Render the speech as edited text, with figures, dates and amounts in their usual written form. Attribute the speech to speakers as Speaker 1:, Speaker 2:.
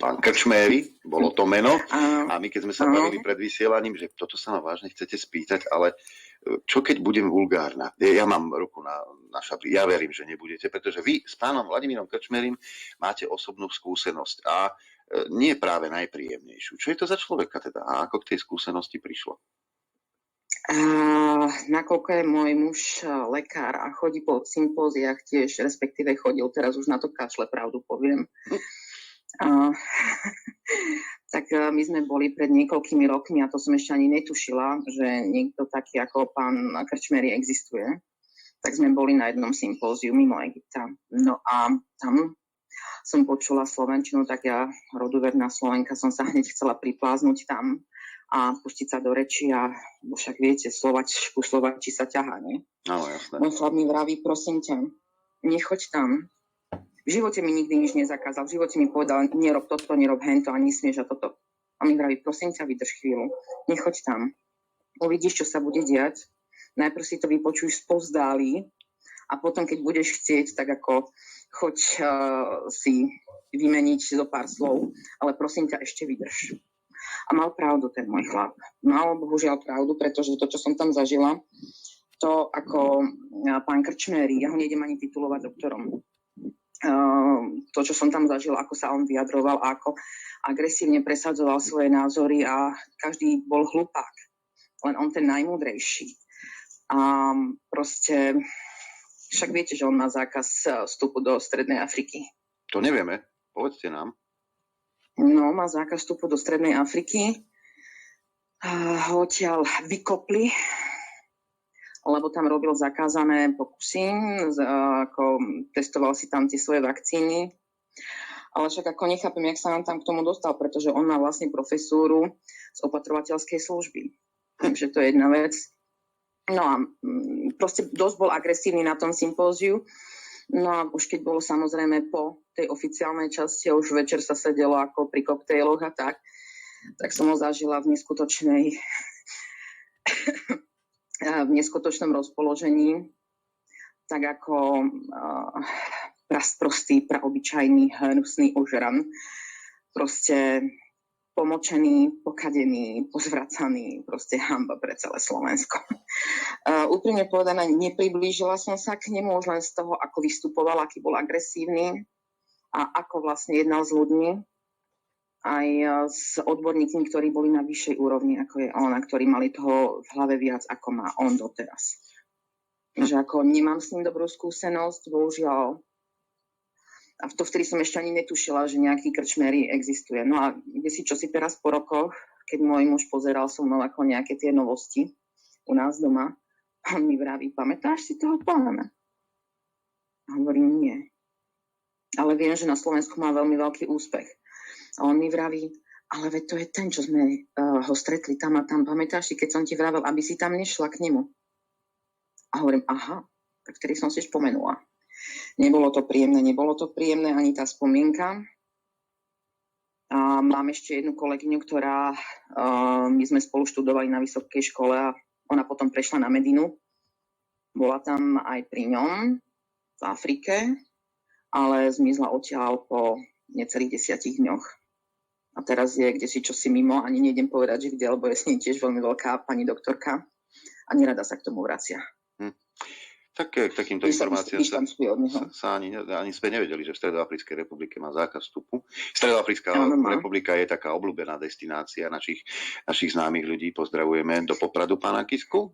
Speaker 1: pán Krčméry, bolo to meno.
Speaker 2: A,
Speaker 1: A my keď sme sa
Speaker 2: áno.
Speaker 1: bavili pred vysielaním, že toto sa ma vážne chcete spýtať, ale čo keď budem vulgárna? Ja mám ruku na šabli, ja verím, že nebudete, pretože vy s pánom Vladimírom Krčmérim máte osobnú skúsenosť a nie práve najpríjemnejšiu. Čo je to za človeka teda a ako k tej skúsenosti prišlo?
Speaker 2: Nakoľko je môj muž lekár a chodí po sympóziách tiež, respektíve chodil, teraz už na to kašle, pravdu poviem. Tak my sme boli pred niekoľkými rokmi, a to som ešte ani netušila, že niekto taký ako pán Krčméry existuje. Tak sme boli na jednom sympóziu mimo Egypta. No a tam som počula slovenčinu, tak ja, roduverná Slovenka, som sa hneď chcela pripláznuť tam a pustiť sa do reči a však viete, Slováči sa ťahá, nie?
Speaker 1: No, jasné.
Speaker 2: Môj chlap mi vraví, prosím ťa, nechoď tam. V živote mi nikdy nič nezakázal. V živote mi povedal, nerob toto, nerob hento a nesmieš a toto. A mi vraví, prosím ťa, vydrž chvíľu. Nechoď tam. Uvidíš, čo sa bude diať. Najprv si to vypočuj spozdálí a potom, keď budeš chcieť, tak ako choď si vymeniť zo pár slov, ale prosím ťa, ešte vydrž. A mal pravdu ten môj chlap. Mal bohužiaľ pravdu, pretože to, čo som tam zažila, to ako pán Krčméry, ja ho nejdem ani titulovať doktorom, to, čo som tam zažila, ako sa on vyjadroval a ako agresívne presadzoval svoje názory a každý bol hlupák. Len on ten najmúdrejší. A proste, však viete, že on má zákaz vstupu do Strednej Afriky.
Speaker 1: To nevieme, povedzte nám.
Speaker 2: No, má zákaz vstupu do Strednej Afriky. Ho odtiaľ vykopli, lebo tam robil zakázané pokusy, ako testoval si tam tie svoje vakcíny. Ale však ako nechápem, jak sa nám tam k tomu dostal, pretože on má vlastne profesúru z opatrovateľskej služby. Takže to je jedna vec. No a proste dosť bol agresívny na tom sympóziu. No a už keď bolo samozrejme po tej oficiálnej časti a už večer sa sedelo ako pri koktejloch a tak som ho zažila v neskutočnom rozpoložení, tak ako prasprostý, praobyčajný, hnusný ožran. Proste pomočený, pokadený, pozvracaný, proste hanba pre celé Slovensko. Úprimne povedané, nepriblížila som sa k nemu už len z toho, ako vystupoval, aký bol agresívny a ako vlastne jednal s ľuďmi, aj s odborníkmi, ktorí boli na vyššej úrovni, ako je on, a ktorí mali toho v hlave viac, ako má on doteraz. Že ako nemám s ním dobrú skúsenosť, bohužiaľ. A to vtedy som ešte ani netušila, že nejaký Krčméry existuje. No a čo si teraz po rokoch, keď môj muž pozeral so mnou ako nejaké tie novosti u nás doma, on mi vraví, pamätáš si toho pána? A hovorím, nie. Ale viem, že na Slovensku má veľmi veľký úspech. A on mi vraví, ale veď to je ten, čo sme ho stretli tam a tam. Pamätáš si, keď som ti vravel, aby si tam nešla k nemu? A hovorím, aha, tak vtedy som si spomenula. Nebolo to príjemné ani tá spomienka. A mám ešte jednu kolegyňu, ktorá, my sme spolu študovali na vysokej škole a ona potom prešla na Medinu. Bola tam aj pri ňom v Afrike, ale zmizla odtiaľ po necelých 10 dňoch. A teraz je kdesi čosi mimo, ani nejdem povedať, že kde, lebo je s ním tiež veľmi veľká pani doktorka a nerada sa k tomu vracia.
Speaker 1: Tak k takýmto informáciám sa ani sme nevedeli, že v Stredoafrickej republike má zákaz vstupu. Stredoafrická republika je taká obľúbená destinácia našich známych ľudí. Pozdravujeme do Popradu pána Kisku.